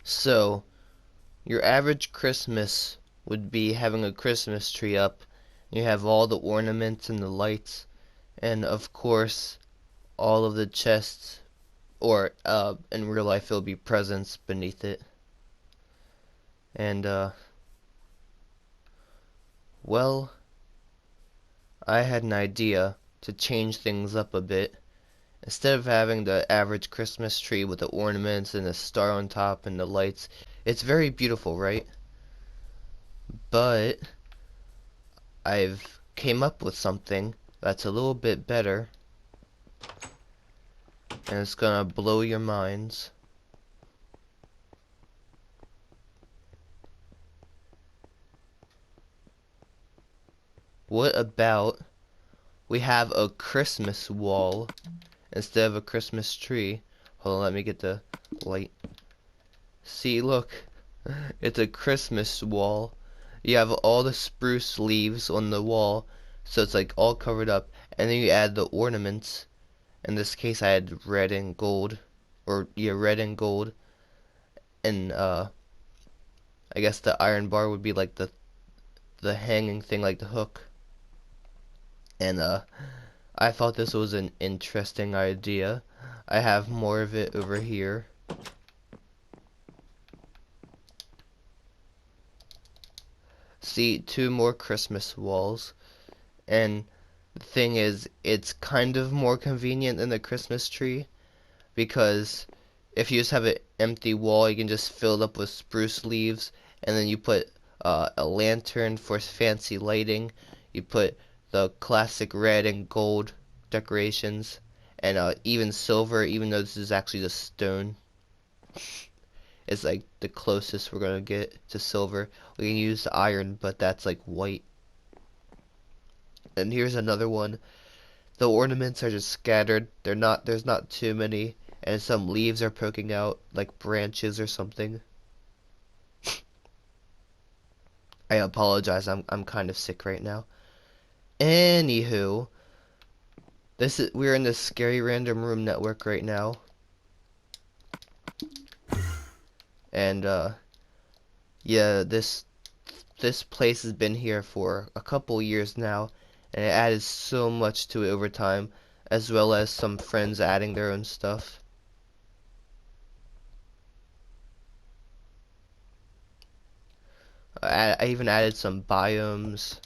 So, your average Christmas would be having a Christmas tree up. You have all the ornaments and the lights, and of course, all of the chests, or in real life, it'll be presents beneath it. And, well, I had an idea to change things up a bit. Instead of having the average Christmas tree with the ornaments and the star on top and the lights, it's very beautiful, right? But I've came up with something that's a little bit better, and it's gonna blow your minds. What about we have a Christmas wall instead of a Christmas tree? Hold on, let me get the light. See, look, it's a Christmas wall. You have all the spruce leaves on the wall, so it's like all covered up, and then you add the ornaments. In this case, I had red and gold, or yeah, red and gold, and I guess the iron bar would be like the hanging thing, like the hook. And I thought this was an interesting idea. I have more of it over here. See, two more Christmas walls. And the thing is, it's kind of more convenient than the Christmas tree, because if you just have an empty wall, you can just fill it up with spruce leaves, and then you put a lantern for fancy lighting. You put the classic red and gold decorations, and even silver, even though this is actually just stone. It's like the closest we're gonna get to silver. We can use iron, but that's like white. And here's another one. The ornaments are just scattered. There's not too many, and some leaves are poking out, like branches or something. I apologize. I'm kind of sick right now. Anywho, we're in the Scary Random Room network right now. And yeah, this place has been here for a couple years now, and it added so much to it over time, as well as some friends adding their own stuff. I even added some biomes.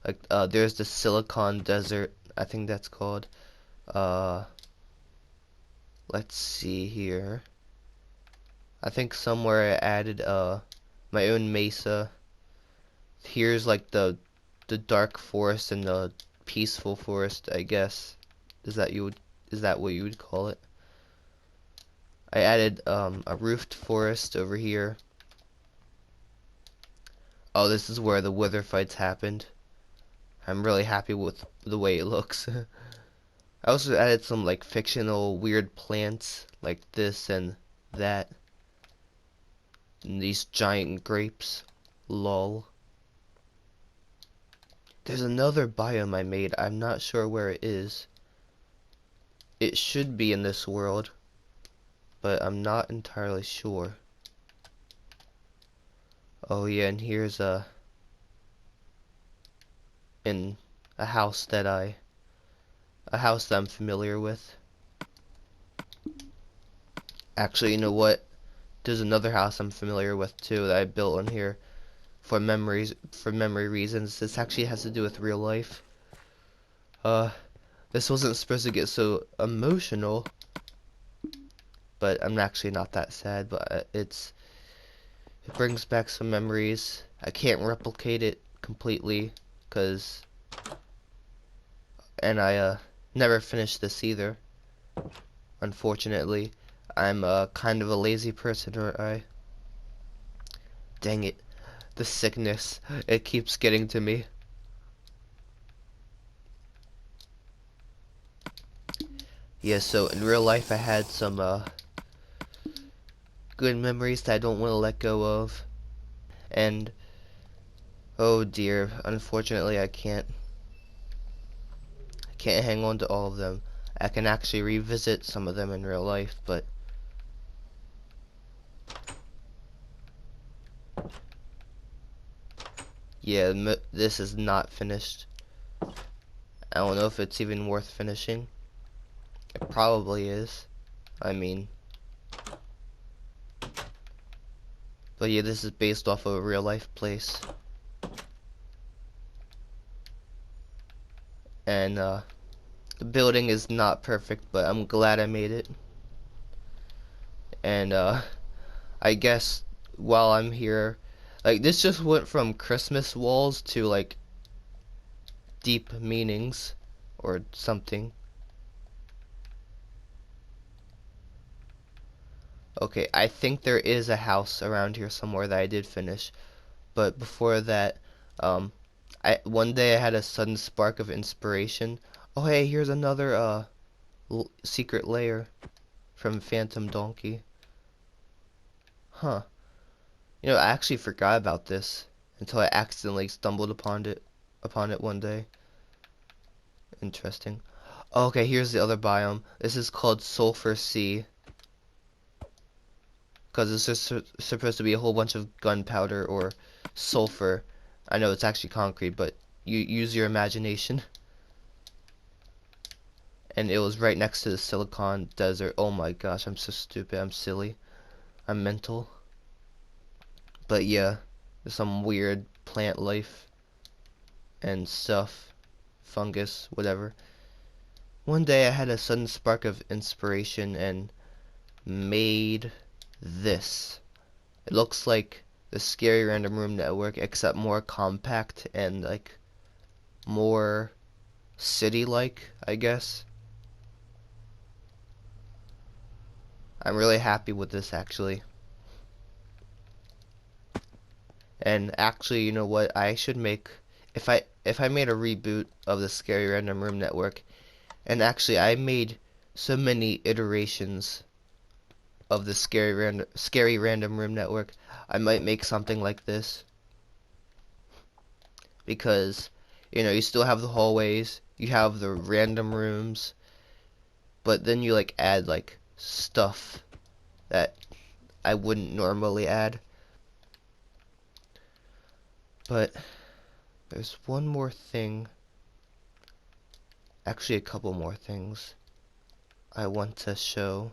Like there's the Silicon Desert, I think that's called. Uh, let's see here. I think somewhere I added my own mesa. Here's like the dark forest and the peaceful forest, I guess. Is that what you would call it? I added a roofed forest over here. Oh, this is where the wither fights happened. I'm really happy with the way it looks. I also added some like fictional weird plants like this and that. And these giant grapes. Lol. There's another biome I made. I'm not sure where it is. It should be in this world, but I'm not entirely sure. Oh yeah, and here's in a house that I'm familiar with. Actually, you know what? There's another house I'm familiar with too that I built on here for memory reasons. This actually has to do with real life. This wasn't supposed to get so emotional, but I'm actually not that sad, but it brings back some memories. I can't replicate it completely, and I never finished this either, unfortunately. I'm kind of a lazy person, aren't I? Dang it. The sickness. It keeps getting to me. Yeah, so in real life I had some good memories that I don't want to let go of. And oh dear, unfortunately I can't hang on to all of them. I can actually revisit some of them in real life, but Yeah, this is not finished. I don't know if it's even worth finishing. It probably is. I mean, but yeah, this is based off of a real life place. And the building is not perfect, but I'm glad I made it. And I guess while I'm here, like this just went from Christmas walls to like deep meanings or something. Okay, I think there is a house around here somewhere that I did finish, but before that, um, one day I had a sudden spark of inspiration. Oh hey, here's another secret layer from Phantom Donkey. Huh. You know, I actually forgot about this until I accidentally stumbled upon it one day. Interesting. Okay, here's the other biome. This is called Sulfur Sea, because it's just supposed to be a whole bunch of gunpowder or sulfur. I know it's actually concrete, but you use your imagination. And it was right next to the Silicon Desert. Oh my gosh, I'm so stupid. I'm silly. I'm mental. But yeah, there's some weird plant life and stuff. Fungus, whatever. One day I had a sudden spark of inspiration and made this. It looks like the Scary Random Room Network, except more compact and like more city-like, I guess. I'm really happy with this actually. And actually, you know what? I should make if I made a reboot of the Scary Random Room Network, and actually I made so many iterations of the Scary Random Room Network, I might make something like this, because you know, you still have the hallways, you have the random rooms, but then you like add like stuff that I wouldn't normally add. But there's one more thing, actually a couple more things I want to show.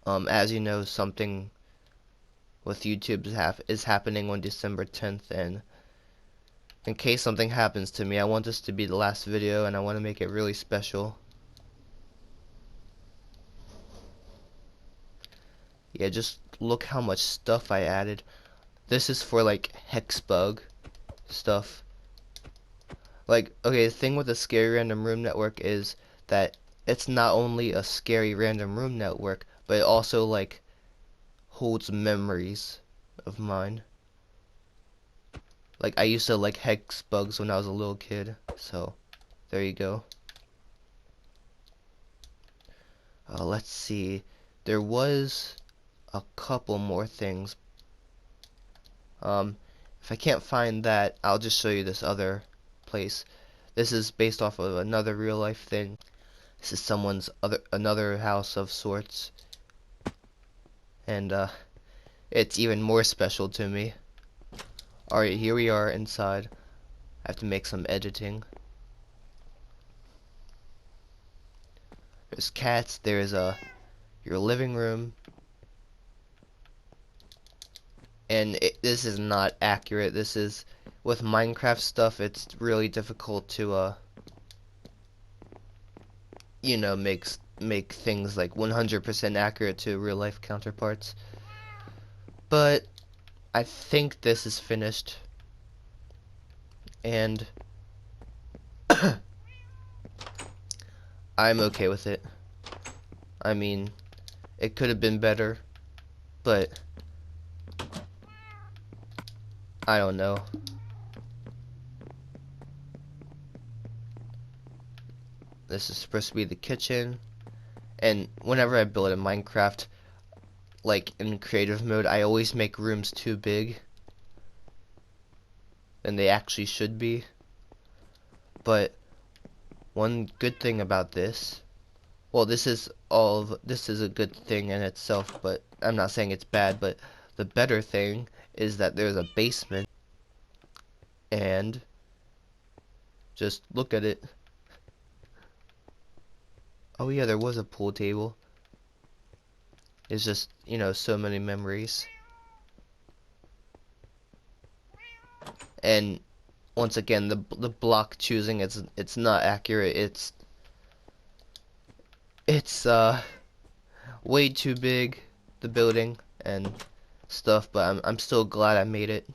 As you know, something with YouTube is happening on December 10th, and in case something happens to me, I want this to be the last video, and I want to make it really special. Yeah, just look how much stuff I added. This is for like Hexbug stuff. Like, okay, the thing with the Scary Random Room Network is that it's not only a Scary Random Room Network, but it also like holds memories of mine. Like, I used to like Hexbugs when I was a little kid, so there you go. Let's see. There was a couple more things. If I can't find that, I'll just show you this other place. This is based off of another real life thing. This is another house of sorts, and it's even more special to me. Alright, here we are inside. I have to make some editing. There's cats. There's your living room. And this is not accurate. This is, with Minecraft stuff, it's really difficult to you know, make things like 100% accurate to real life counterparts. But I think this is finished, and I'm okay with it. I mean, it could have been better, but I don't know. This is supposed to be the kitchen, and whenever I build in Minecraft, like in creative mode, I always make rooms too big than they actually should be. But one good thing about this, well, this is a good thing in itself, but I'm not saying it's bad, but the better thing is that there's a basement, and just look at it. Oh yeah, there was a pool table. It's just, you know, so many memories. And once again, the block choosing, it's not accurate. It's way too big, the building and stuff, but I'm still glad I made it.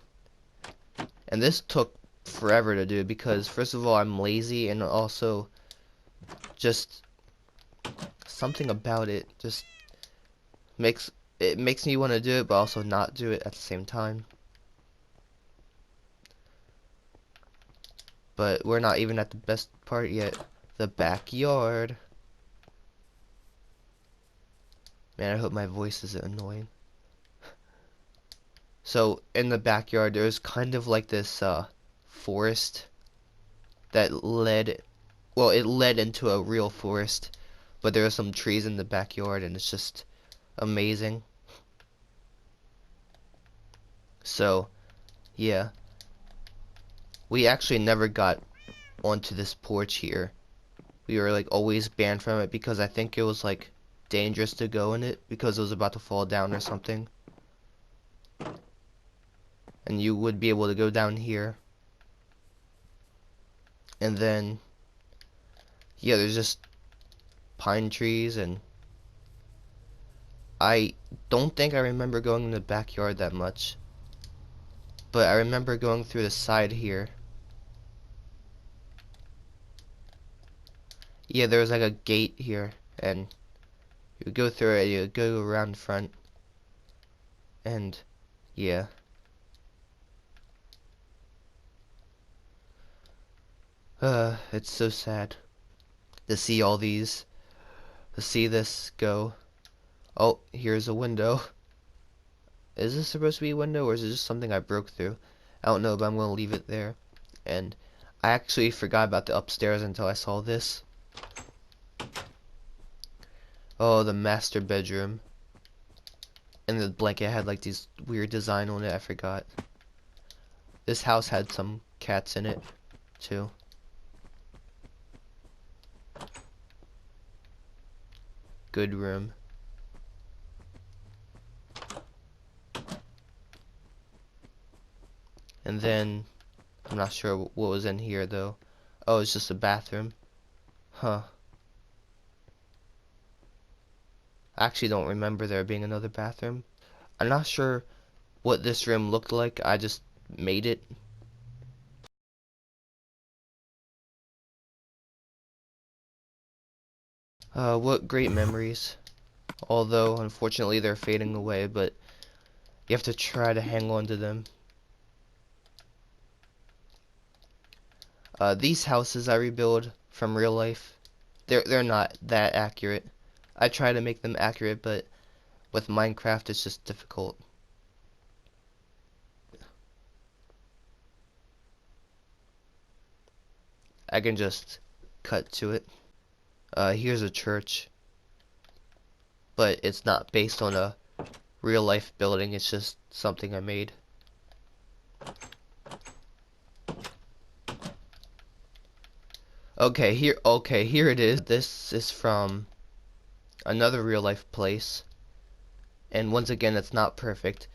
And this took forever to do because first of all I'm lazy, and also just something about it just makes makes me want to do it but also not do it at the same time. But we're not even at the best part yet. The backyard. Man, I hope my voice isn't annoying. So in the backyard there's kind of like this forest that led, well, it led into a real forest, but there are some trees in the backyard and it's just amazing. So yeah, we actually never got onto this porch here. We were like always banned from it because I think it was like dangerous to go in it because it was about to fall down or something. And you would be able to go down here. And then yeah, there's just pine trees, and I don't think I remember going in the backyard that much. But I remember going through the side here. Yeah, there was like a gate here, and you go through it, you go around the front, and yeah. It's so sad to see all these, to see this go. Oh, here's a window. Is this supposed to be a window, or is it just something I broke through? I don't know, but I'm gonna leave it there. And I actually forgot about the upstairs until I saw this. Oh, the master bedroom. And the blanket had like these weird design on it, I forgot. This house had some cats in it, too. Good room. And then, I'm not sure what was in here, though. Oh, it's just a bathroom. Huh. I actually don't remember there being another bathroom. I'm not sure what this room looked like. I just made it. What great memories. Although, unfortunately, they're fading away, but you have to try to hang on to them. These houses I rebuild from real life, they're not that accurate. I try to make them accurate, but with Minecraft it's just difficult. I can just cut to it. Here's a church, but it's not based on a real life building, it's just something I made. Okay, here it is. This is from another real life place, and once again it's not perfect,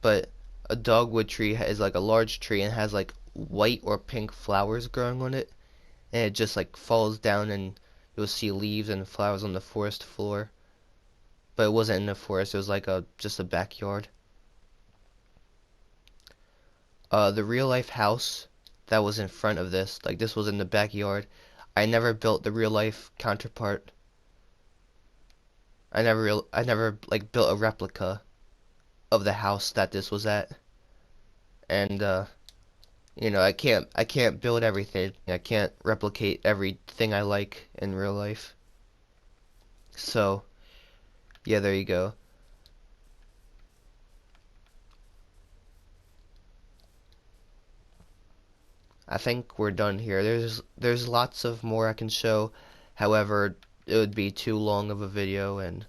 but a dogwood tree is like a large tree and has like white or pink flowers growing on it, and it just like falls down and you'll see leaves and flowers on the forest floor. But it wasn't in the forest, it was like just a backyard. The real life house that was in front of this, like this was in the backyard. I never built the real life counterpart. I never like built a replica of the house that this was at. And you know, I can't build everything. I can't replicate everything I like in real life. So, yeah, there you go. I think we're done here. There's lots of more I can show. However, it would be too long of a video, and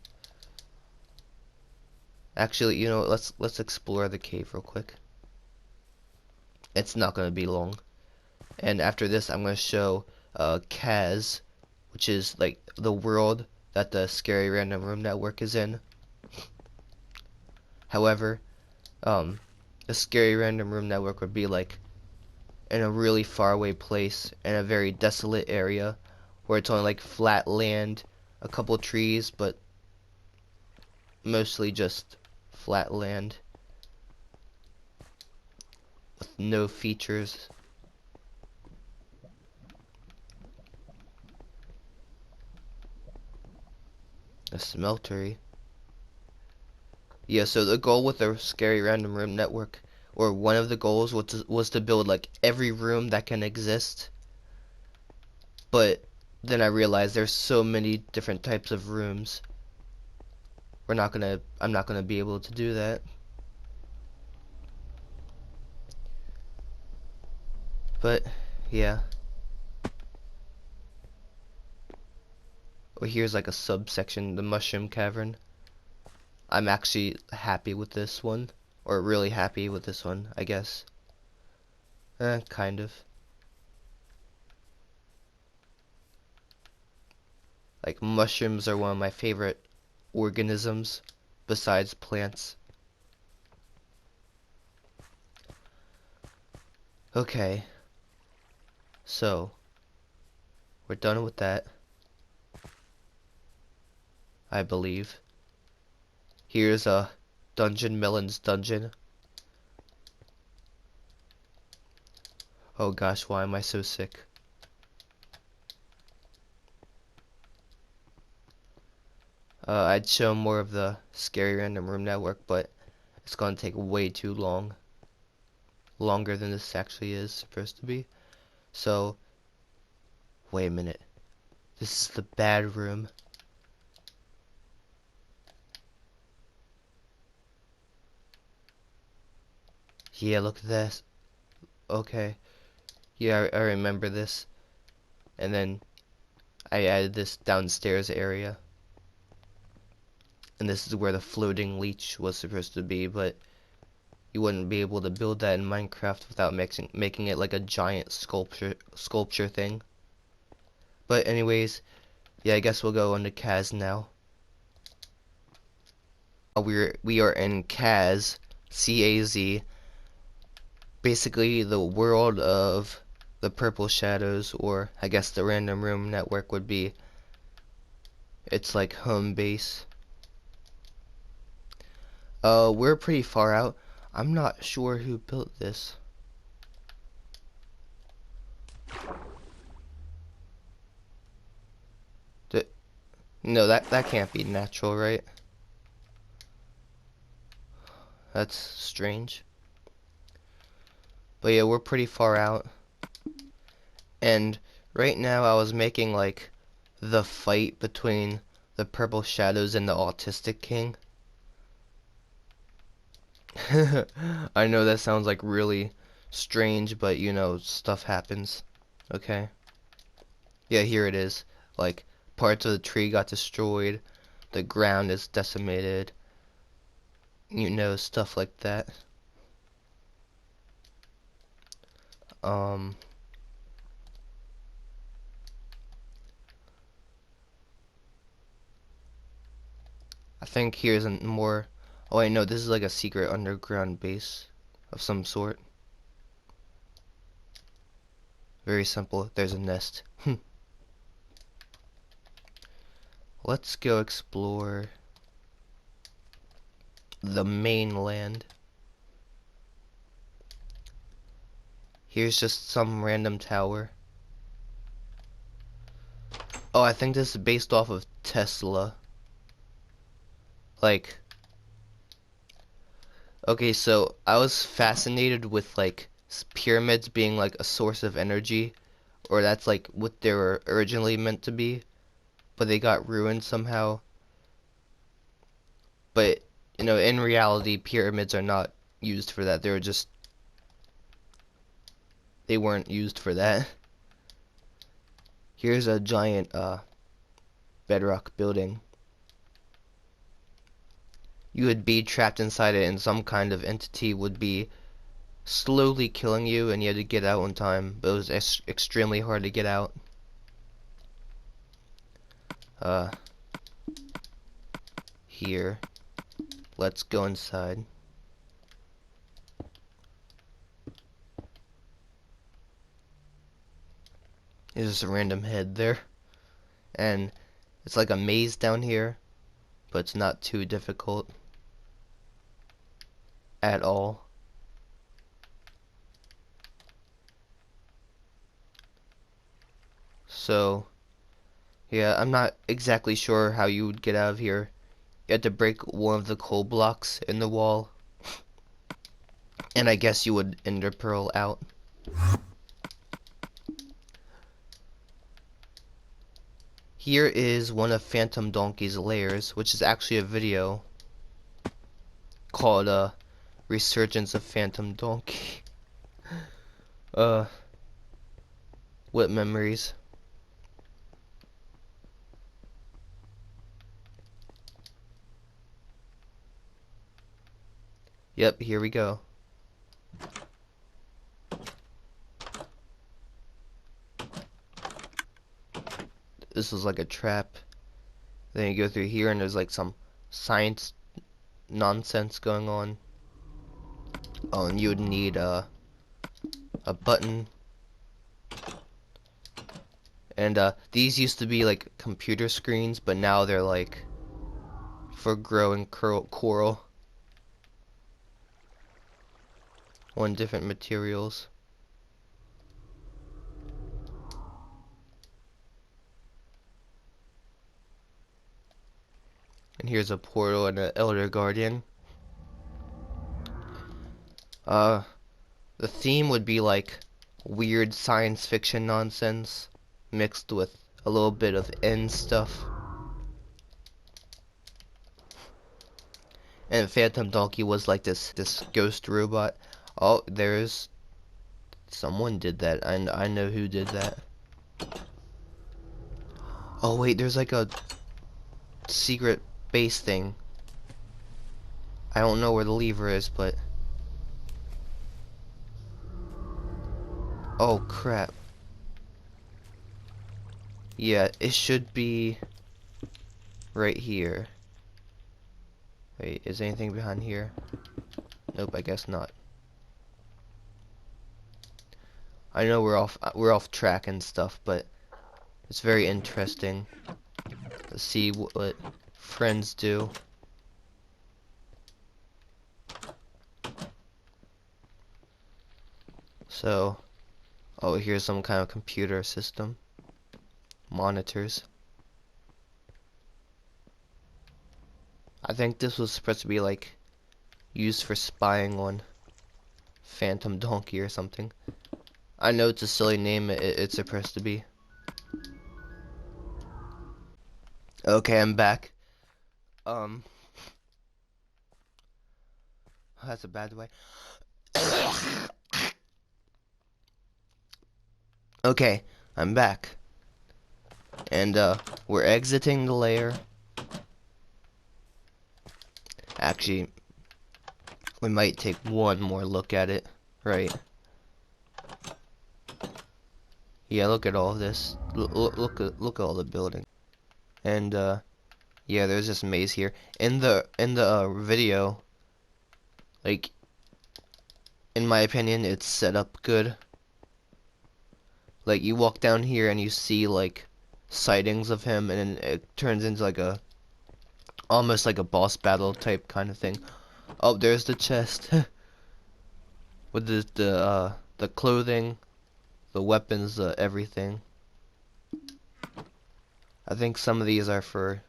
Actually, you know, let's explore the cave real quick. It's not gonna be long. And after this, I'm gonna show Kaz, which is like the world that the Scary Random Room Network is in. However, the Scary Random Room Network would be like in a really far away place in a very desolate area where it's only like flat land, a couple trees, but mostly just flat land with no features. A smeltery. Yeah, so the goal with the Scary Random Room Network, or one of the goals, was to build like every room that can exist. But then I realized there's so many different types of rooms. I'm not gonna be able to do that. But yeah. Or here's like a subsection, the Mushroom Cavern. I'm actually happy with this one, or really happy with this one, I guess. Kind of. Like mushrooms are one of my favorite organisms besides plants. Okay, so we're done with that, I believe. Here's a Dungeon Melon's dungeon. Oh gosh, why am I so sick? I'd show more of the Scary Random Room Network, but it's gonna take way too long. Longer than this actually is supposed to be. So, wait a minute. This is the bad room. Yeah, look at this. Okay. Yeah, I remember this. And then I added this downstairs area. And this is where the floating leech was supposed to be, but you wouldn't be able to build that in Minecraft without making it like a giant sculpture thing. But anyways, yeah, I guess we'll go into Kaz now. We are in Kaz, C-A-Z, basically the world of the Purple Shadows, or I guess the Random Room Network would be its like home base. We're pretty far out. I'm not sure who built this. D no, that can't be natural, right? That's strange. But yeah, we're pretty far out. And right now I was making like the fight between the Purple Shadows and the Autistic King. I know that sounds like really strange, but you know, stuff happens. Okay? Yeah, here it is. Like, parts of the tree got destroyed, the ground is decimated, you know, stuff like that. Um, I think here's a more. Oh, wait, no, this is like a secret underground base of some sort. Very simple. There's a nest. Let's go explore the mainland. Here's just some random tower. Oh, I think this is based off of Tesla. Like, okay, so I was fascinated with like pyramids being like a source of energy, or that's like what they were originally meant to be, but they got ruined somehow. But you know, in reality, pyramids are not used for that. They weren't used for that. Here's a giant bedrock building. you would be trapped inside it, and some kind of entity would be slowly killing you, and you had to get out in time, but it was extremely hard to get out. Here. Let's go inside. There's just a random head there. And it's like a maze down here, but it's not too difficult at all. So, yeah, I'm not exactly sure how you would get out of here. You had to break one of the coal blocks in the wall, and I guess you would ender pearl out. Here is one of Phantom Donkey's lairs, which is actually a video called Resurgence of Phantom Donkey. What memories. Yep, here we go. This is like a trap. Then you go through here and there's like some science nonsense going on. Oh, and you would need a button. And these used to be like computer screens, but now they're like for growing coral on different materials. And here's a portal and an Elder Guardian. The theme would be like weird science fiction nonsense mixed with a little bit of end stuff. And Phantom Donkey was like this ghost robot. Oh, there's someone did that. I know who did that. Oh wait, there's like a secret base thing. I don't know where the lever is, but oh crap. Yeah, it should be right here. Wait, is anything behind here? Nope, I guess not. I know we're off track and stuff, but it's very interesting to see what friends do. So, oh, here's some kind of computer system. Monitors. I think this was supposed to be like used for spying on Phantom Donkey or something. I know it's a silly name, it's supposed to be. Okay, I'm back. That's a bad way. Okay, I'm back. And we're exiting the lair. Actually, we might take one more look at it, right? Yeah, look at all this. Look at all the building. And yeah, there's this maze here. In the video, like in my opinion, it's set up good. Like you walk down here and you see like sightings of him, and then it turns into like a almost like a boss battle type kind of thing. Oh, there's the chest with the clothing, the weapons, everything. I think some of these are for,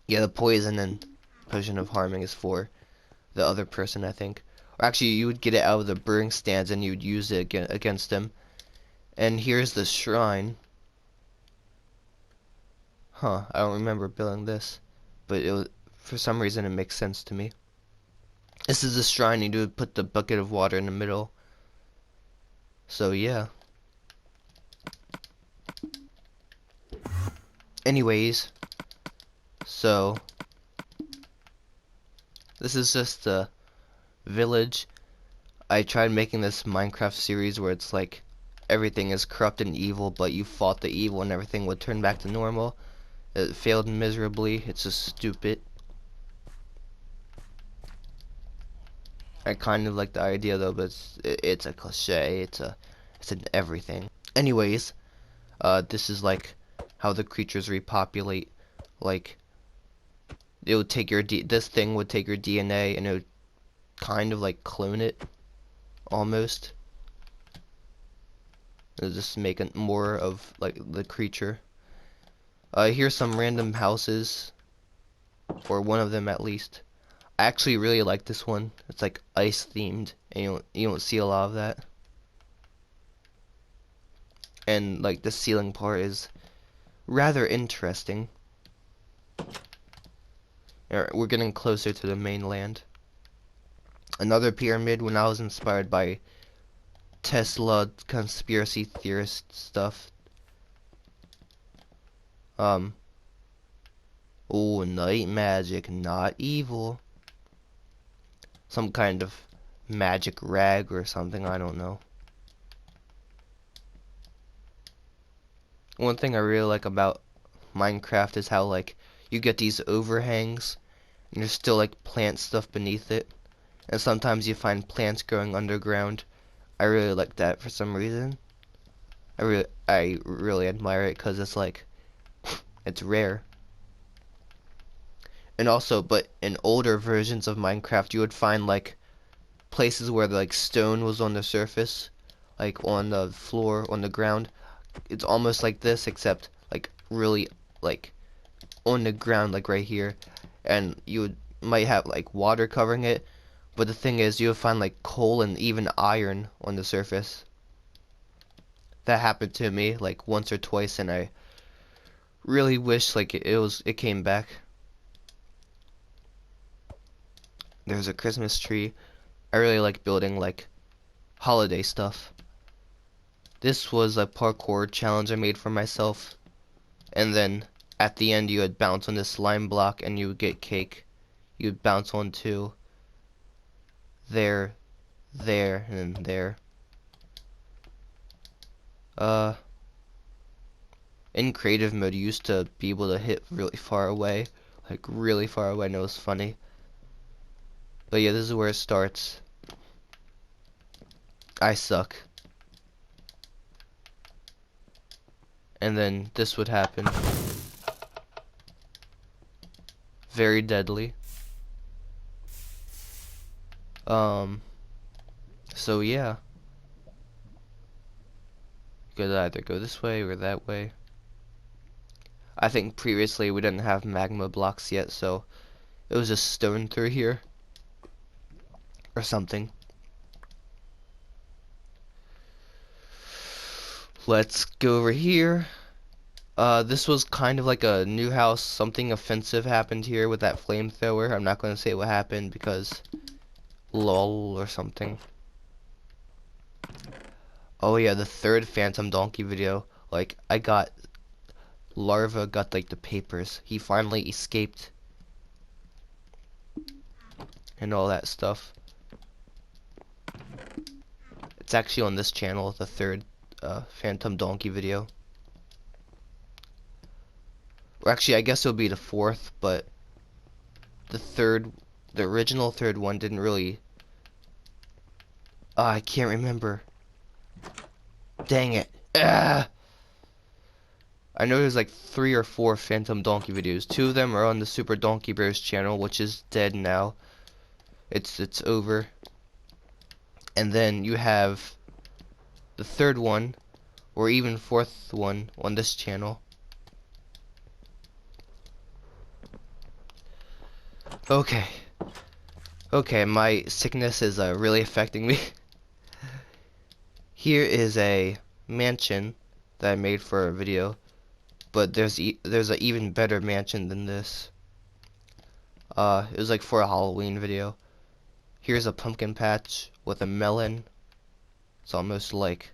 yeah, the poison and potion of harming is for the other person, I think. Or actually, you would get it out of the brewing stands and you'd use it against them. And here's the shrine. Huh, I don't remember building this, but it was, for some reason it makes sense to me. This is the shrine, you do put the bucket of water in the middle. So yeah. Anyways, so This is just a village. I tried making this Minecraft series where it's like everything is corrupt and evil, but you fought the evil and everything would turn back to normal. It failed miserably. It's just stupid. I kind of like the idea though, but it's a cliche. It's an everything. Anyways, this is like how the creatures repopulate. Like it would take your this thing would take your DNA and it would kind of like clone it almost. It'll just make it more of like the creature. Here's some random houses, or one of them at least. I actually really like this one. It's like ice themed, and you don't see a lot of that. And like the ceiling part is rather interesting. We're getting closer to the mainland. Another pyramid when I was inspired by Tesla conspiracy theorist stuff. Oh, night magic, not evil. Some kind of magic rag or something, I don't know. One thing I really like about Minecraft is how like you get these overhangs and there's still like plant stuff beneath it. And sometimes you find plants growing underground. I really like that for some reason. I really admire it because it's like it's rare. And also, but in older versions of Minecraft, you would find like places where like stone was on the surface, like on the floor, on the ground. It's almost like this, except like really like on the ground, like right here. And might have like water covering it, but the thing is, you'll find like coal and even iron on the surface. That happened to me like once or twice, and I really wish like it came back. There's a Christmas tree. I really like building like holiday stuff. This was a parkour challenge I made for myself, and then at the end you would bounce on this slime block and you would get cake. You would bounce onto there, there, and there. In creative mode, you used to be able to hit really far away, like really far away, and it was funny. But yeah, this is where it starts. I suck. And then this would happen. Very deadly. So yeah. You could either go this way or that way. I think previously we didn't have magma blocks yet, so it was just stone through here. Or something. Let's go over here. This was kind of like a new house. Something offensive happened here with that flamethrower. I'm not going to say what happened because lol or something. Oh yeah, the third Phantom Donkey video. Like, Larva got like the papers. He finally escaped. And all that stuff. It's actually on this channel, the third Phantom Donkey video. Or actually, I guess it'll be the fourth, but the original third one didn't really... I can't remember. Dang it. Ah! I know there's like 3 or 4 Phantom Donkey videos. 2 of them are on the Super Donkey Bros channel, which is dead now. It's over. And then you have the third one, or even fourth one on this channel. Okay. Okay, my sickness is really affecting me. Here is a mansion that I made for a video, but there's an even better mansion than this. It was like for a Halloween video. Here's a pumpkin patch with a melon. It's almost like,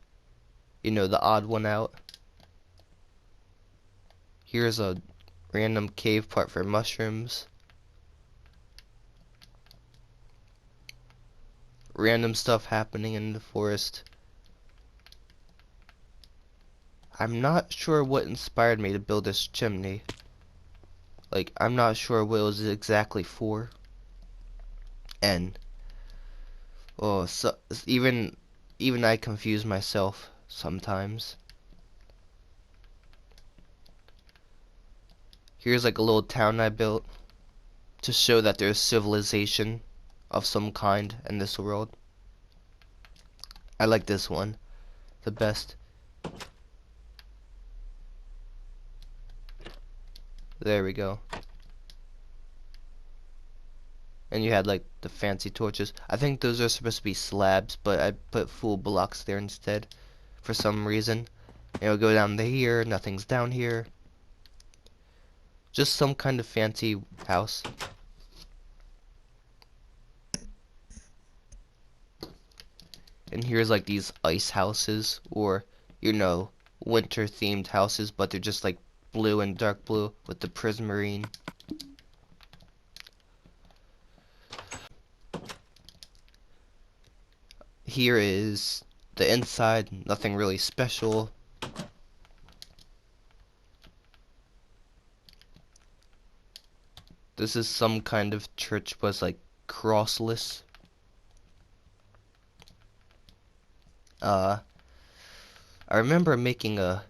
you know, the odd one out. Here's a random cave part for mushrooms. random stuff happening in the forest. I'm not sure what inspired me to build this chimney. Like, I'm not sure what it was exactly for. And, oh, so, even I confuse myself sometimes. Here's like a little town I built to show that there's civilization of some kind in this world. I like this one the best. There we go. And you had like the fancy torches. I think those are supposed to be slabs, but I put full blocks there instead for some reason. It'll go down to here, nothing's down here. Just some kind of fancy house. And here's like these ice houses, or, you know, winter themed houses, but they're just like blue and dark blue with the prismarine. Here is the inside, nothing really special. This is some kind of church, but it's like crossless. I remember making a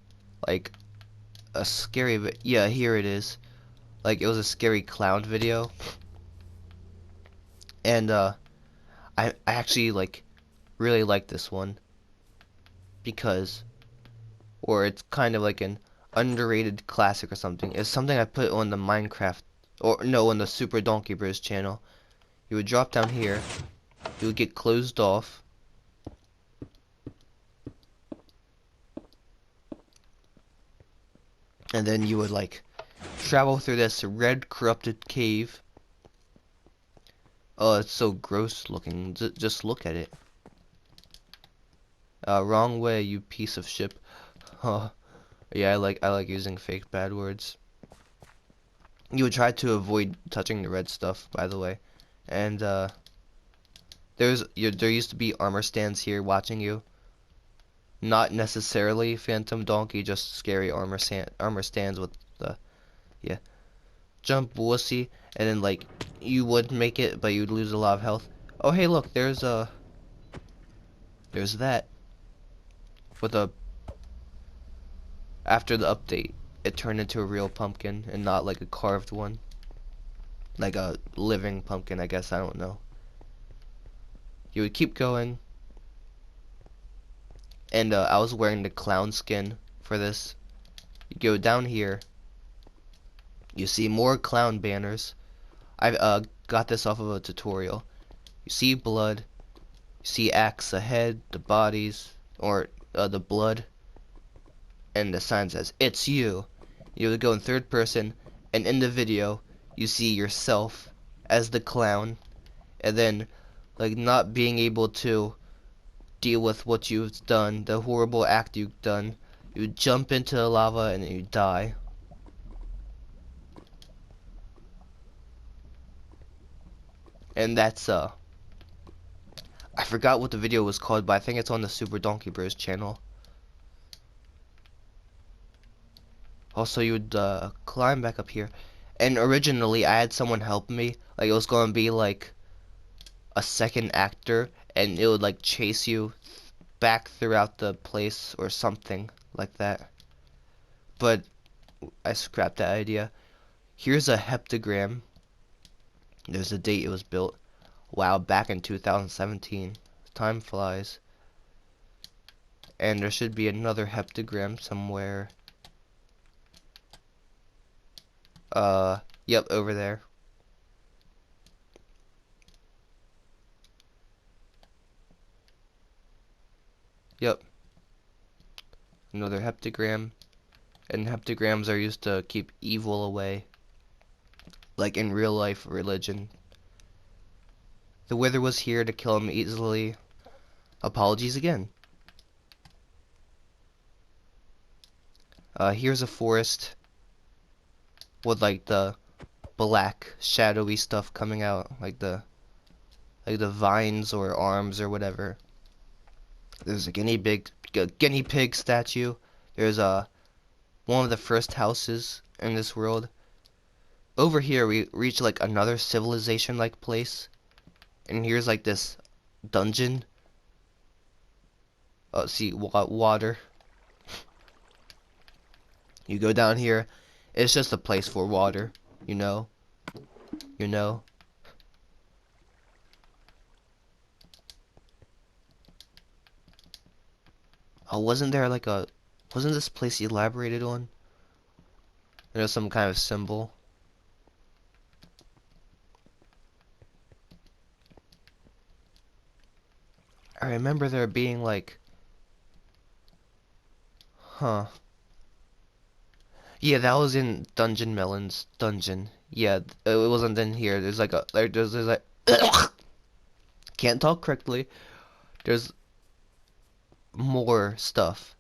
scary yeah, here it is. Like, it was a scary clown video. And I actually like really like this one because, or it's kind of like an underrated classic or something. It's something I put on the Minecraft, or no, on the Super Donkey Bros channel. You would drop down here, you would get closed off, and then you would like travel through this red corrupted cave. Oh, it's so gross looking. Just look at it. Wrong way, you piece of shit. Oh, yeah, I like using fake bad words. You would try to avoid touching the red stuff, by the way. And there used to be armor stands here watching you. Not necessarily Phantom Donkey, just scary armor stands with the, yeah. Jump wussy, and then like you would make it, but you'd lose a lot of health. Oh hey, look, there's that with a, after the update, it turned into a real pumpkin and not like a carved one, like a living pumpkin, I guess. I don't know. You would keep going, and I was wearing the clown skin for this. You go down here, you see more clown banners. I got this off of a tutorial. You see blood, you see axe ahead, the bodies, or the blood, and the sign says, "It's you." You would go in third person, and in the video, you see yourself as the clown, and then, like, not being able to deal with what you've done, the horrible act you've done, you jump into the lava and you die. And that's, I forgot what the video was called, but I think it's on the Super Donkey Bros channel. Also, you would climb back up here. And originally, I had someone help me. Like, it was going to be like a second actor, and it would like chase you back throughout the place or something like that. But I scrapped that idea. Here's a heptagram. There's a date it was built. Wow, back in 2017. Time flies. And there should be another heptagram somewhere. Yep, over there. Yep. Another heptagram. And heptagrams are used to keep evil away. Like in real life religion. The Wither was here to kill him easily. Apologies again. Here's a forest with like the black shadowy stuff coming out, like like the vines or arms or whatever. There's a guinea pig statue. There's one of the first houses in this world. Over here we reach like another civilization like place, and here's like this dungeon. Oh, see, water. You go down here, it's just a place for water, you know. Oh, wasn't this place elaborated on? There's some kind of symbol. I remember there being like, huh. Yeah, that was in Dungeon Melon's dungeon. Yeah, it wasn't in here. There's like there's like can't talk correctly. There's more stuff.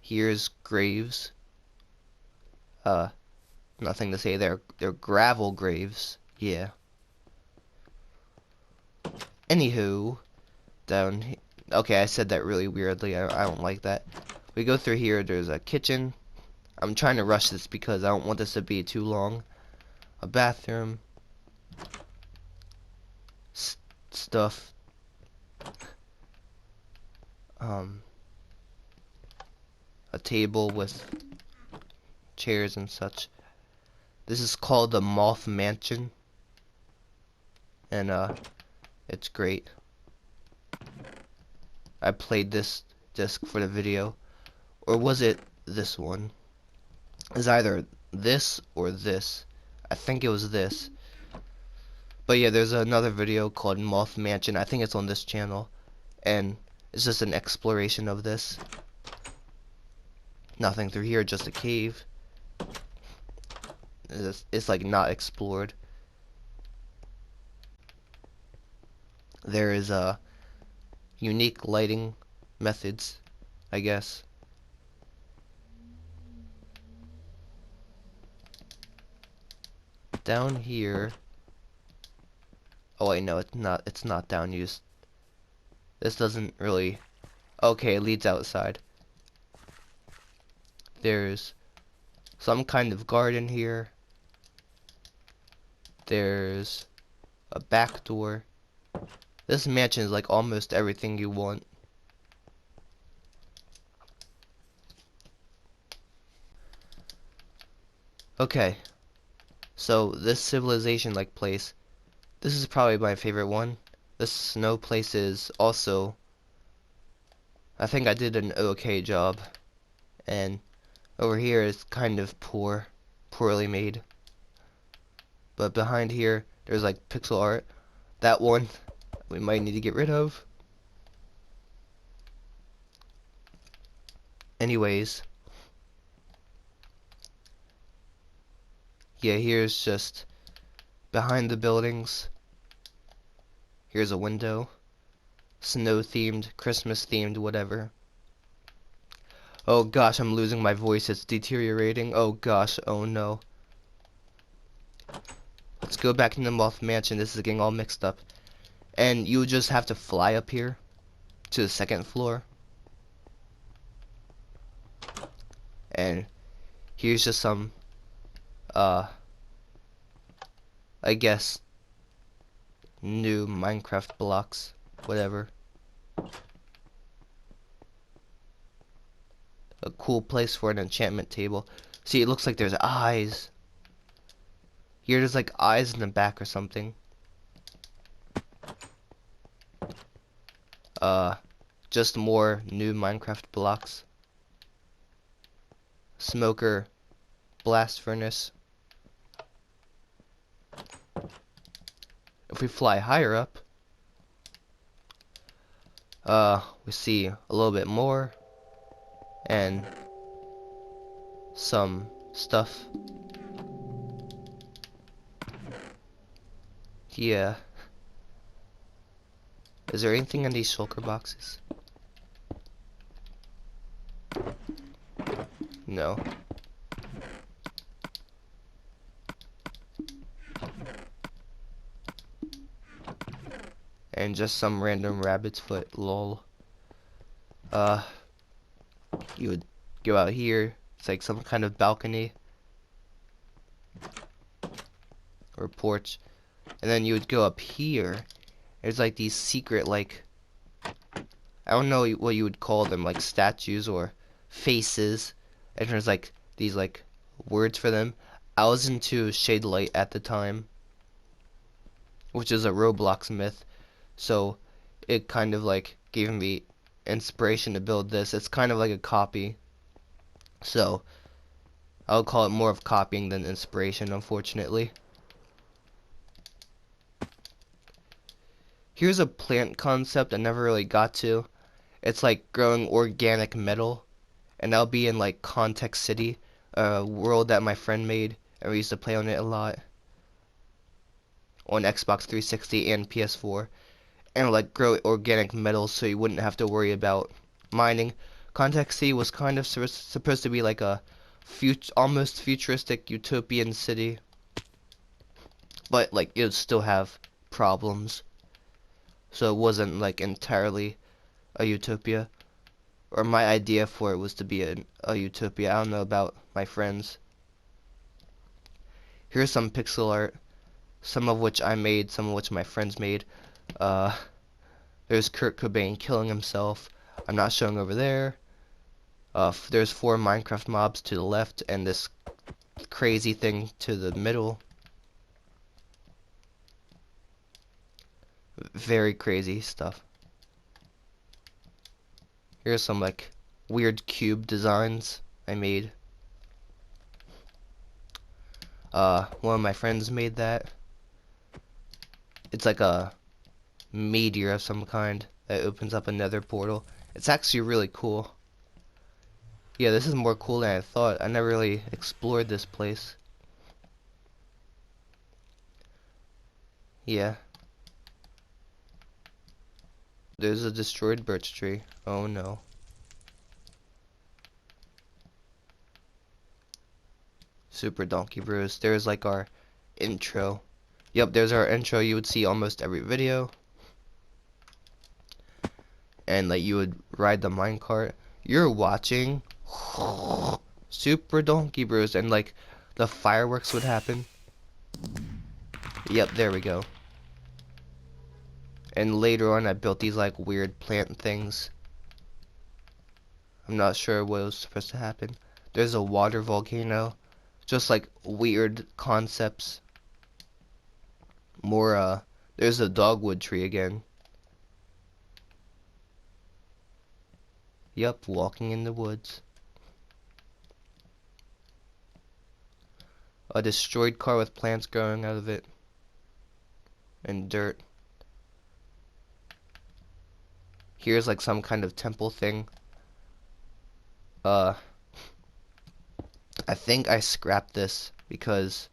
Here's graves. Uh, Nothing to say. They're gravel graves. Yeah. Anywho, okay, I said that really weirdly. I don't like that. We go through here. There's a kitchen. I'm trying to rush this because I don't want this to be too long. A bathroom. Stuff. A table with chairs and such. This is called the Moth Mansion, and it's great. I played this disc for the video, or was it this one? It's either this or this. I think it was this. But yeah, there's another video called Moth Mansion. I think it's on this channel, and it's just an exploration of this. Nothing through here, just a cave. It's like not explored. There is unique lighting methods, I guess. Down here. Oh wait, no, it's not down. This doesn't really. Okay, it leads outside. There's some kind of garden here. There's a back door. This mansion is like almost everything you want. Okay, so this civilization like place, this is probably my favorite one. This snow place is also, I think I did an okay job. And over here is kind of poorly made. But behind here, there's like pixel art. That one we might need to get rid of. Anyways, yeah, here's just behind the buildings. Here's a window. Snow themed, Christmas themed, whatever. Oh gosh, I'm losing my voice. It's deteriorating. Oh gosh, oh no. Let's go back in the Moth Mansion. This is getting all mixed up. And you just have to fly up here to the second floor. And here's just some, I guess, new Minecraft blocks. Whatever. A cool place for an enchantment table. See, it looks like there's eyes. Here there's like eyes in the back or something. Just more new Minecraft blocks. Smoker, blast furnace. If we fly higher up, we see a little bit more and some stuff. Yeah. Is there anything in these shulker boxes? No. and just some random rabbit's foot, lol. Uh, you would go out here. It's like some kind of balcony or porch, and then you would go up here. There's like these secret, like, I don't know what you would call them, like statues or faces, and there's like these like words for them. I was into Shade Light at the time, which is a Roblox myth, so it kind of like gave me inspiration to build this. It's kind of like a copy, so I would call it more of copying than inspiration, unfortunately. Here's a plant concept I never really got to. It's like growing organic metal, and that'll be in like Context City, a world that my friend made, and we used to play on it a lot on Xbox 360 and PS4. And like grow organic metal so you wouldn't have to worry about mining. Context City was kind of supposed to be like a almost futuristic utopian city, but like it would still have problems, so it wasn't like entirely a utopia. Or my idea for it was to be a utopia. I don't know about my friends. Here's some pixel art, some of which I made, some of which my friends made. There's Kurt Cobain killing himself. I'm not showing over there. There's 4 Minecraft mobs to the left and this crazy thing to the middle. Very crazy stuff. Here's some like weird cube designs I made. One of my friends made that. It's like a meteor of some kind that opens up another portal. It's actually really cool. Yeah, this is more cool than I thought. I never really explored this place. Yeah. There's a destroyed birch tree. Oh no. Super Donkey Bros. There's like our intro. Yep, there's our intro. You would see almost every video. And like you would ride the minecart. You're watching Super Donkey Bros. And like the fireworks would happen. Yep, there we go. And later on I built these like weird plant things. I'm not sure what was supposed to happen. There's a water volcano. Just like weird concepts. More there's a dogwood tree again. Yep, walking in the woods. A destroyed car with plants growing out of it. And dirt. Here's like some kind of temple thing. I think I scrapped this because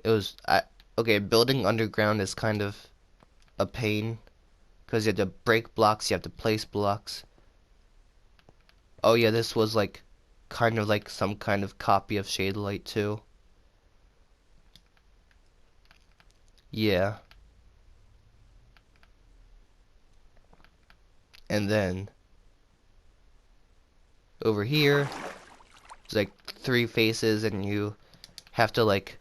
it was okay, building underground is kind of a pain because you have to break blocks, you have to place blocks. Oh yeah, this was like kind of like some kind of copy of Shade Light too. Yeah. And then over here there's like 3 faces and you have to like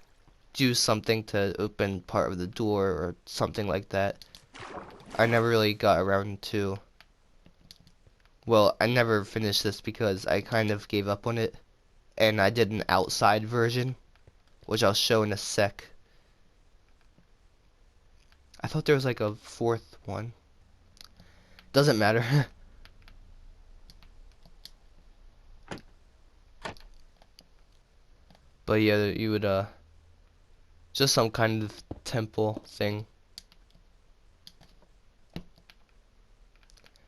do something to open part of the door or something like that. I never really got around to, well, I never finished this because I kind of gave up on it, and I did an outside version, which I'll show in a sec. I thought there was like a 4th one. Doesn't matter. But yeah, you would just some kind of temple thing.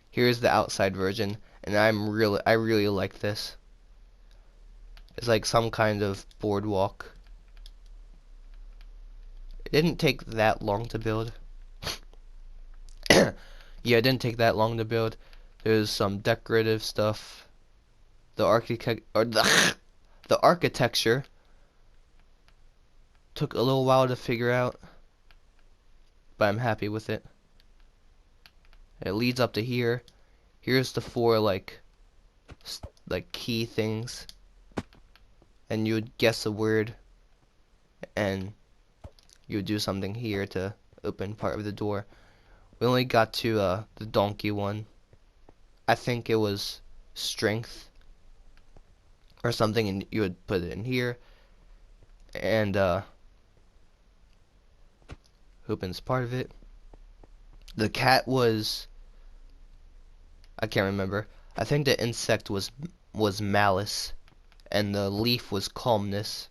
Here's the outside version, and I really like this. It's like some kind of boardwalk. It didn't take that long to build. Yeah, it didn't take that long to build. There's some decorative stuff. The the architecture took a little while to figure out. but I'm happy with it. It leads up to here. Here's the four like key things, and you would guess a word, and you would do something here to open part of the door. We only got to the donkey one. I think it was strength or something, and you would put it in here, and opens part of it. The cat was, I can't remember. I think the insect was malice, and the leaf was calmness.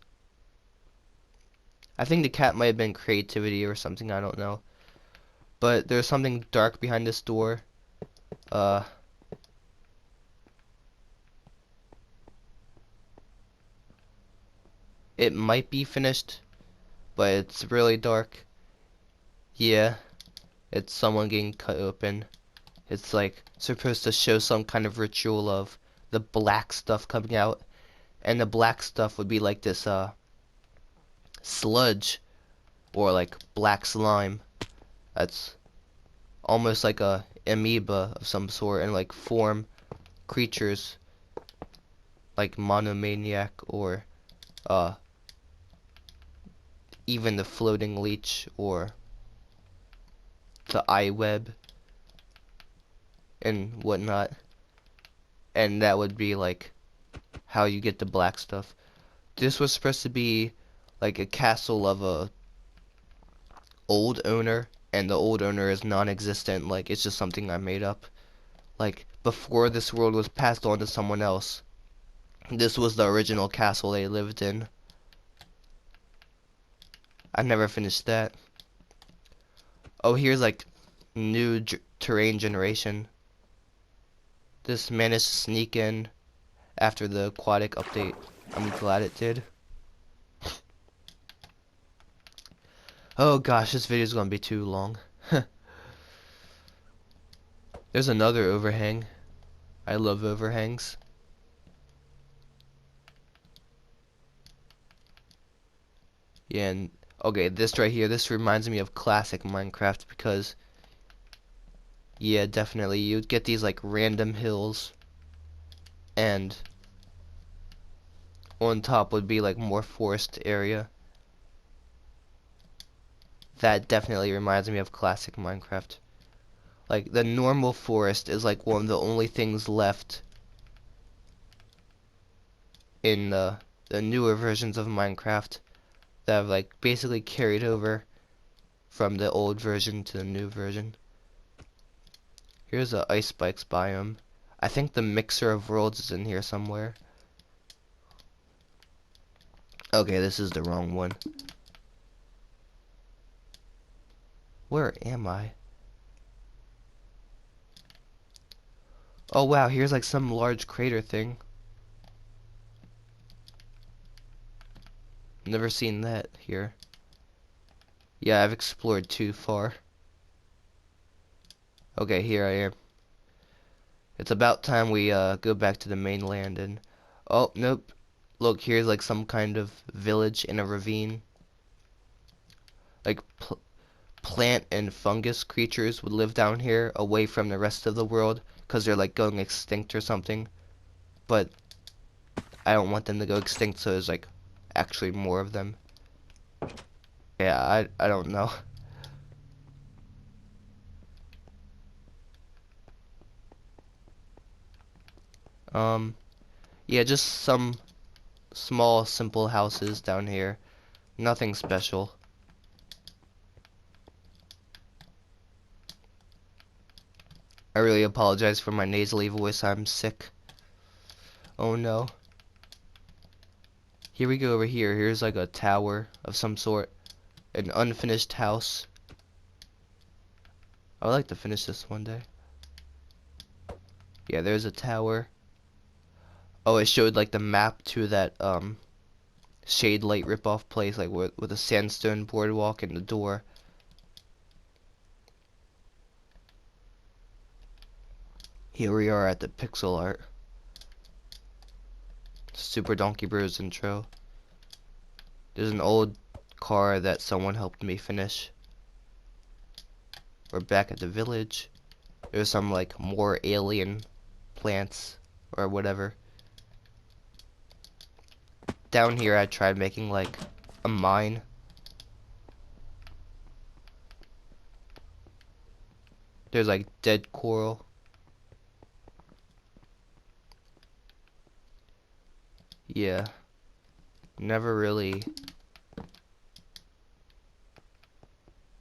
I think the cat might have been creativity or something, I don't know. But there's something dark behind this door. It might be finished, but it's really dark. Yeah, it's someone getting cut open. It's like supposed to show some kind of ritual of the black stuff coming out, and the black stuff would be like this sludge or like black slime that's almost like a amoeba of some sort, and like form creatures like monomaniac or even the floating leech or the eye web and whatnot. And that would be like how you get the black stuff. This was supposed to be like a castle of a old owner, and the old owner is non-existent. Like, it's just something I made up. Like, before this world was passed on to someone else, this was the original castle they lived in. I never finished that. Oh, here's like new terrain generation. This managed to sneak in after the aquatic update. I'm glad it did. Oh gosh, this video is gonna be too long. There's another overhang. I love overhangs. Yeah, and okay, this right here, this reminds me of classic Minecraft because, yeah, definitely, you'd get these like random hills, and on top would be like more forest area. That definitely reminds me of classic Minecraft. Like, the normal forest is like one of the only things left in the newer versions of Minecraft that have like basically carried over from the old version to the new version. Here's a ice spikes biome. I think the mixer of worlds is in here somewhere. Okay, this is the wrong one. Where am I? Oh wow, here's like some large crater thing. Never seen that here. Yeah, I've explored too far. Okay, here I am. It's about time we go back to the mainland and... Oh, nope. Look, here's like some kind of village in a ravine. Like plant and fungus creatures would live down here away from the rest of the world because they're like going extinct or something. But I don't want them to go extinct, so there's like actually more of them. Yeah, I don't know. Yeah, just some small simple houses down here. Nothing special. I really apologize for my nasally voice. I'm sick. Oh no. Here we go over here. Here's like a tower of some sort. An unfinished house. I would like to finish this one day. Yeah, there's a tower. Oh, it showed like the map to that Shade Light ripoff place, like with a sandstone boardwalk and the door. Here we are at the pixel art. Super Donkey Bros intro. There's an old car that someone helped me finish. We're back at the village. There's some like more alien plants or whatever. Down here I tried making like a mine. There's like dead coral. Yeah. Never really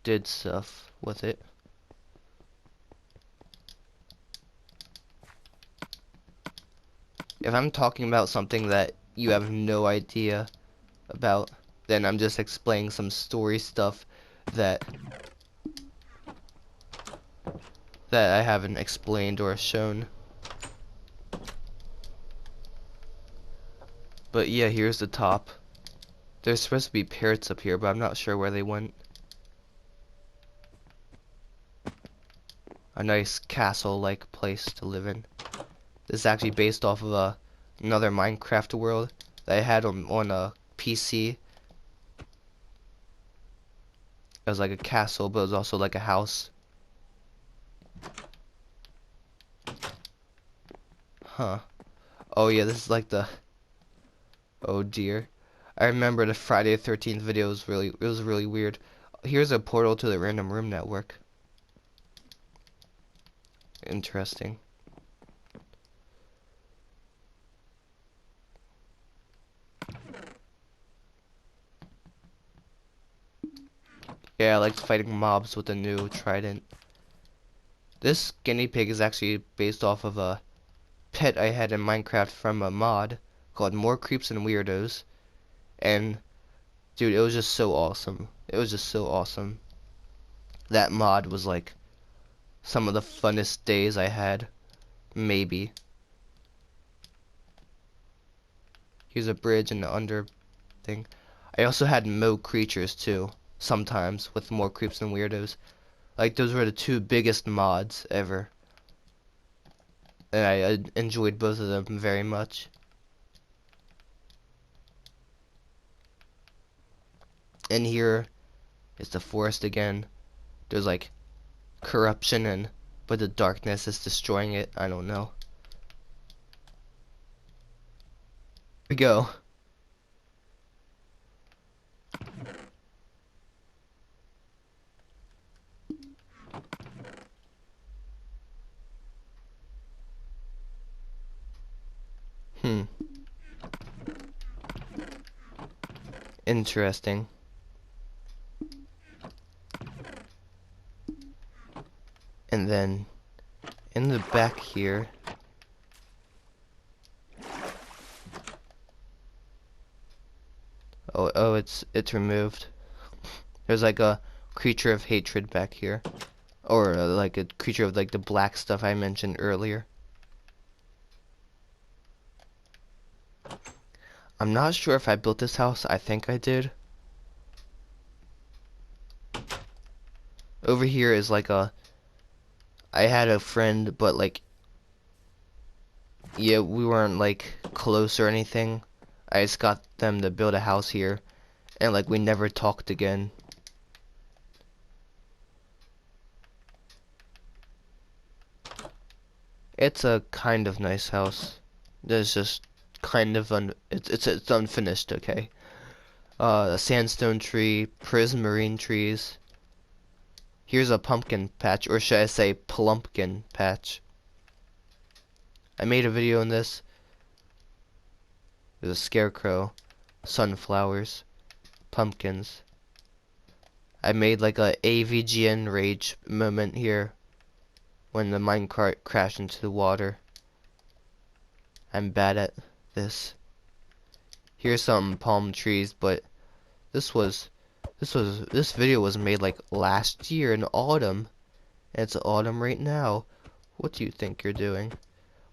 did stuff with it. If I'm talking about something that you have no idea about, then I'm just explaining some story stuff that I haven't explained or shown. But yeah, here's the top. There's supposed to be parrots up here, but I'm not sure where they went. A nice castle-like place to live in. This is actually based off of another Minecraft world that I had on a PC. It was like a castle, but it was also like a house. Huh. Oh yeah, this is like the... Oh dear. I remember the Friday the 13th video was really weird. Here's a portal to the random room network. Interesting. Yeah, I liked fighting mobs with the new trident. This guinea pig is actually based off of a pet I had in Minecraft from a mod called More Creeps and Weirdos. And dude, it was just so awesome. It was just so awesome. That mod was like some of the funnest days I had. Maybe. Here's a bridge and the under thing. I also had Mo creatures too, sometimes, with More Creeps and Weirdos. Like, those were the two biggest mods ever. And I enjoyed both of them very much. And here is the forest again. There's like corruption but the darkness is destroying it. I don't know. Here we go. Interesting. And then in the back here, oh, it's removed. There's like a creature of hatred back here, or like a creature of like the black stuff I mentioned earlier. I'm not sure if I built this house. I think I did. Over here is like I had a friend, but like, yeah, we weren't like close or anything. I just got them to build a house here, and like we never talked again. It's a kind of nice house. There's just kind of it's unfinished, okay. A sandstone tree, prismarine trees. Here's a pumpkin patch, or should I say plumpkin patch. I made a video on this. There's a scarecrow, sunflowers, pumpkins. I made like a AVGN rage moment here when the minecart crashed into the water. I'm bad at this. Here's some palm trees, but this video was made like last year in autumn, and it's autumn right now. What do you think you're doing?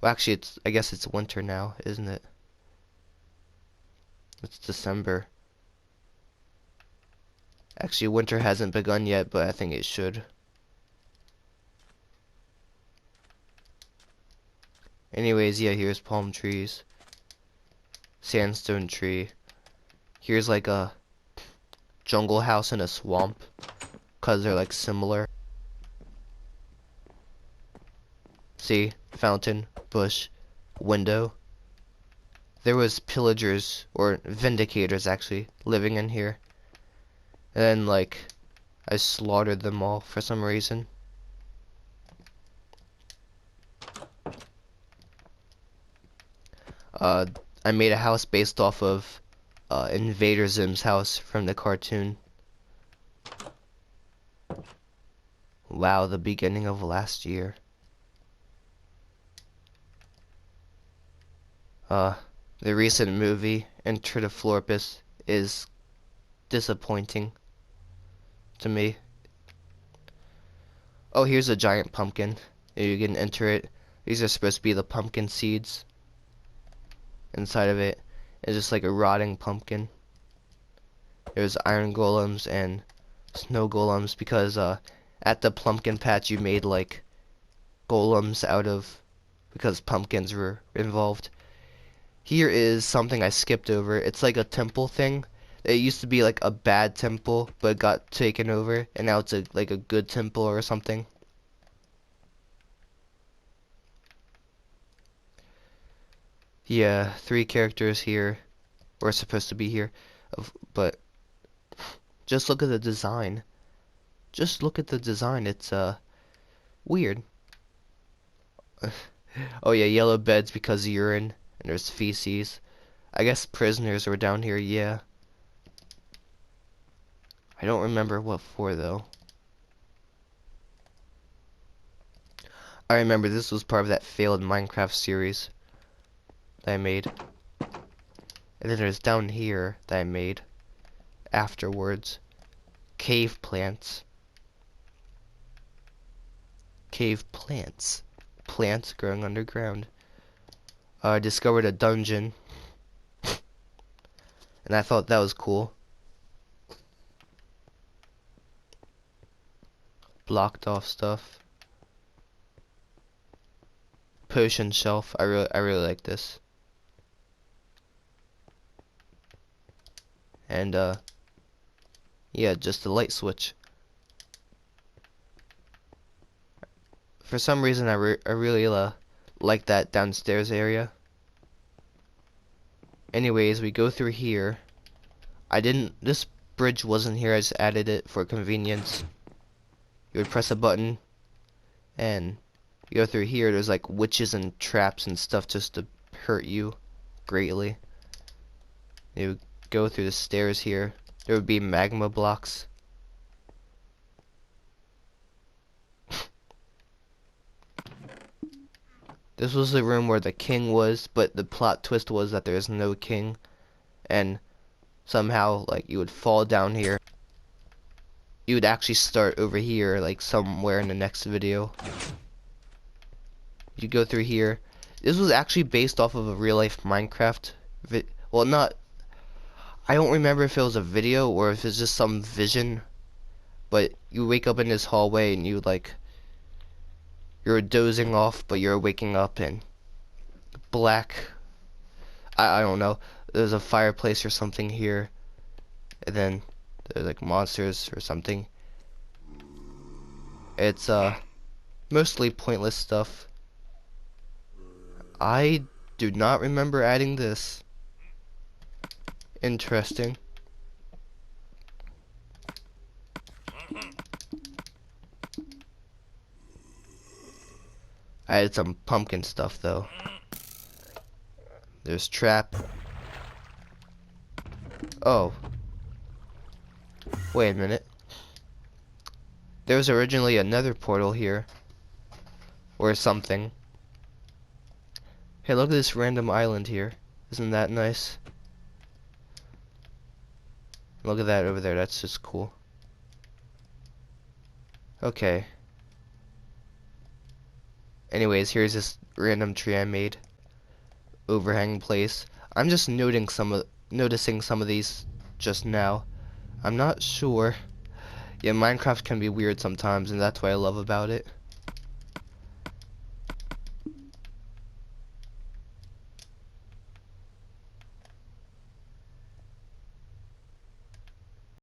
Well, actually, I guess it's winter now, isn't it? It's December. Actually, winter hasn't begun yet, but I think it should. Anyways, yeah, here's palm trees. Sandstone tree. Here's like a jungle house in a swamp, 'cause they're like similar. See, fountain, bush, window. There was pillagers, or vindicators actually, living in here. And then, like, I slaughtered them all for some reason. I made a house based off of Invader Zim's house from the cartoon. Wow, the beginning of last year. The recent movie, Enter the Florpus, is disappointing to me. Oh, here's a giant pumpkin. You can enter it. These are supposed to be the pumpkin seeds inside of it. It's just like a rotting pumpkin. There's iron golems and snow golems because at the pumpkin patch you made like golems out of because pumpkins were involved. Here is something I skipped over. It's like a temple thing. It used to be like a bad temple, but it got taken over, and now it's like a good temple or something. Yeah, 3 characters here were supposed to be here, but just look at the design. Just look at the design. It's weird. Oh yeah, yellow beds because of urine, and there's feces. I guess prisoners were down here, yeah. I don't remember what for though. I remember this was part of that failed Minecraft series that I made. And then there's down here that I made afterwards. Cave plants. Cave plants. Plants growing underground. I discovered a dungeon. And I thought that was cool. Blocked off stuff. Potion shelf. I really like this. And yeah, just a light switch. For some reason I really like that downstairs area. Anyways, we go through here. This bridge wasn't here, I just added it for convenience. You would press a button and you go through here. There's like witches and traps and stuff just to hurt you greatly. You would go through the stairs here. There would be magma blocks. This was the room where the king was, but the plot twist was that there's no king, and somehow like you would fall down here. You would actually start over here, like somewhere in the next video. You go through here. This was actually based off of a real life Minecraft well, not, I don't remember if it was a video or if it's just some vision, but you wake up in this hallway and you're dozing off, but you're waking up in black. I don't know. There's a fireplace or something here, and then there's like monsters or something. It's mostly pointless stuff. I do not remember adding this. Interesting. I added some pumpkin stuff though. There's trap. Oh. Wait a minute. There was originally another portal here. Or something. Hey, look at this random island here. Isn't that nice? Look at that over there. That's just cool. Okay. Anyways, here's this random tree I made. Overhang place. I'm just noticing some of these just now. I'm not sure. Yeah, Minecraft can be weird sometimes, and that's what I love about it.